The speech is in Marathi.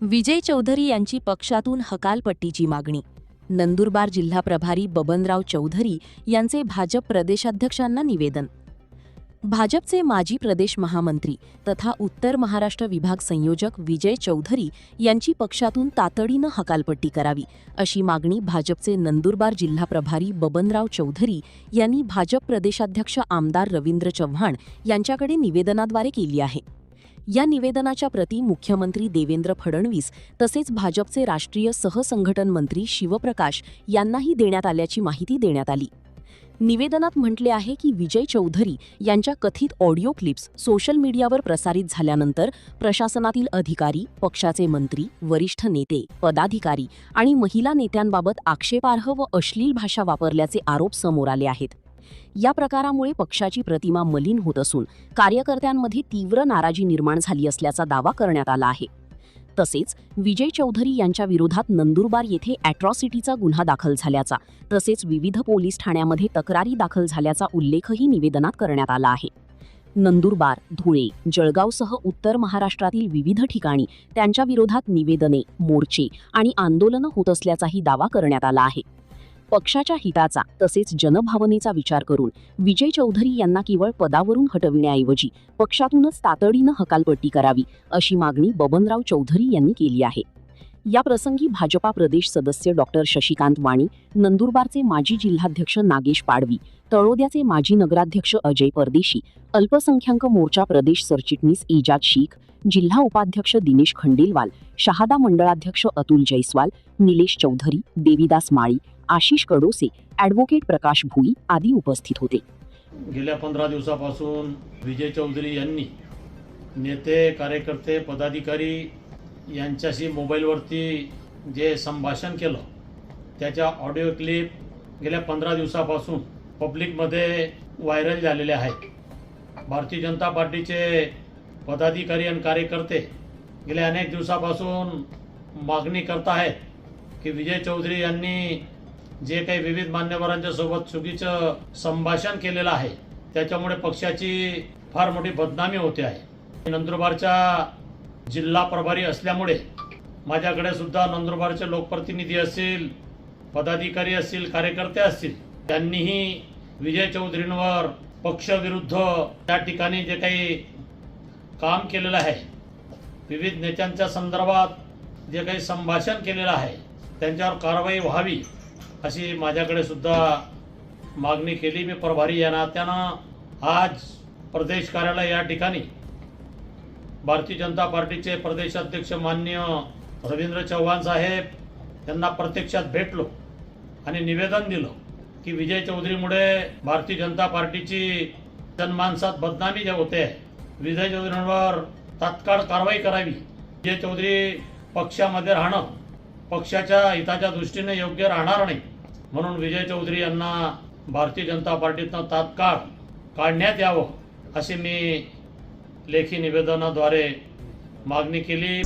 विजय चौधरी यांची पक्षातून हकालपट्टीची मागणी. नंदुरबार जिल्हा प्रभारी बबनराव चौधरी यांचे भाजप प्रदेशाध्यक्षांना निवेदन. भाजपचे माजी प्रदेश महामंत्री तथा उत्तर महाराष्ट्र विभाग संयोजक विजय चौधरी यांची पक्षातून तातडीनं हकालपट्टी करावी, अशी मागणी भाजपचे नंदुरबार जिल्हा प्रभारी बबनराव चौधरी यांनी भाजप प्रदेशाध्यक्ष आमदार रवींद्र चव्हाण यांच्याकडे निवेदनाद्वारे केली आहे. या निवेदनाच्या प्रती मुख्यमंत्री देवेंद्र फडणवीस तसेच भाजपचे राष्ट्रीय सहसंघटन मंत्री शिवप्रकाश यांनाही देण्यात आल्याची माहिती देण्यात आली. निवेदनात म्हटले आहे की विजय चौधरी यांच्या कथित ऑडिओ क्लिप्स सोशल मीडियावर प्रसारित झाल्यानंतर प्रशासनातील अधिकारी, पक्षाचे मंत्री, वरिष्ठ नेते, पदाधिकारी आणि महिला नेत्यांबाबत आक्षेपार्ह व अश्लील भाषा वापरल्याचे आरोप समोर आले आहेत. या प्रकारामुळे पक्षाची प्रतिमा मलिन होत असून कार्यकर्त्यांमध्ये तीव्र नाराजी निर्माण झाली असल्याचा दावा करण्यात आला आहे. तसेच विजय चौधरी यांच्या विरोधात नंदुरबार येथे अॅट्रॉसिटीचा गुन्हा दाखल झाल्याचा तसेच विविध पोलीस ठाण्यामध्ये तक्रारी दाखल झाल्याचा उल्लेखही निवेदनात करण्यात आला आहे. नंदुरबार, धुळे, जळगावसह उत्तर महाराष्ट्रातील विविध ठिकाणी त्यांच्या विरोधात निवेदने, मोर्चे आणि आंदोलनं होत असल्याचाही दावा करण्यात आला आहे. पक्षाच्या हिताचा तसेच जनभावनेचा विचार करून विजय चौधरी यांना केवळ पदावरून हटविण्याऐवजी पक्षातूनच तातडीनं हकालपट्टी करावी, अशी मागणी बबनराव चौधरी यांनी केली आहे. या प्रसंगी भाजपा प्रदेश सदस्य डॉक्टर शशिकांत वाणी, नंदुरबारचे माजी जिल्हाध्यक्ष नागेश पाडवी, तळोद्याचे माजी नगराध्यक्ष अजय परदेशी, अल्पसंख्याक मोर्चा प्रदेश सरचिटणीस इजाद शेख, जिल्हा उपाध्यक्ष दिनेश खंडेलवाल, शहादा मंडळाध्यक्ष अतुल जयस्वाल, निलेश चौधरी, देवीदास माळी, आशिष कडोसे, ॲडव्होकेट प्रकाश भुई आदी उपस्थित होते. गेल्या 15 दिवसापासून विजय चौधरी यांनी नेते, कार्यकर्ते, पदाधिकारी यांच्याशी मोबाईलवरती जे संभाषण केलं त्याच्या ऑडिओ क्लिप गेल्या 15 दिवसापासून पब्लिकमध्ये व्हायरल झालेले आहेत. भारतीय जनता पार्टीचे पदाधिकारी आणि कार्यकर्ते गेल्या अनेक दिवसापासून मागणी करत आहेत की विजय चौधरी यांनी जे काही विविध मान्यवरांच्या सोबत चुकीचं संभाषण केलेलं आहे त्याच्यामुळे पक्षाची फार मोठी बदनामी होते आहे. नंदुरबारचा जिल्हा प्रभारी असल्यामुळे माझ्याकडे सुद्धा नंदुरबारचे लोकप्रतिनिधी असतील, पदाधिकारी असतील, कार्यकर्ते असतील, त्यांनीही विजय चौधरींवर पक्षविरुद्ध त्या ठिकाणी जे काही काम केलेलं आहे, विविध नेत्यांच्या संदर्भात जे काही संभाषण केलेलं आहे त्यांच्यावर कारवाई व्हावी अशी माझ्याकडे सुद्धा मागणी केली. मी प्रभारी या नात्यानं आज प्रदेश कार्यालय या ठिकाणी भारतीय जनता पार्टीचे प्रदेशाध्यक्ष माननीय रवींद्र चव्हाण साहेब यांना प्रत्यक्षात भेटलो आणि निवेदन दिलं की विजय चौधरीमुळे भारतीय जनता पार्टीची जनमानसात बदनामी जे होते, विजय चौधरींवर तात्काळ कारवाई करावी. विजय चौधरी पक्षामध्ये राहणं पक्षाच्या हिताच्या दृष्टीने योग्य राहणार नाही, म्हणून विजय चौधरी यांना भारतीय जनता पार्टीतनं तात्काळ काढण्यात यावं अशी मी लेखी निवेदनाद्वारे मागणी केली.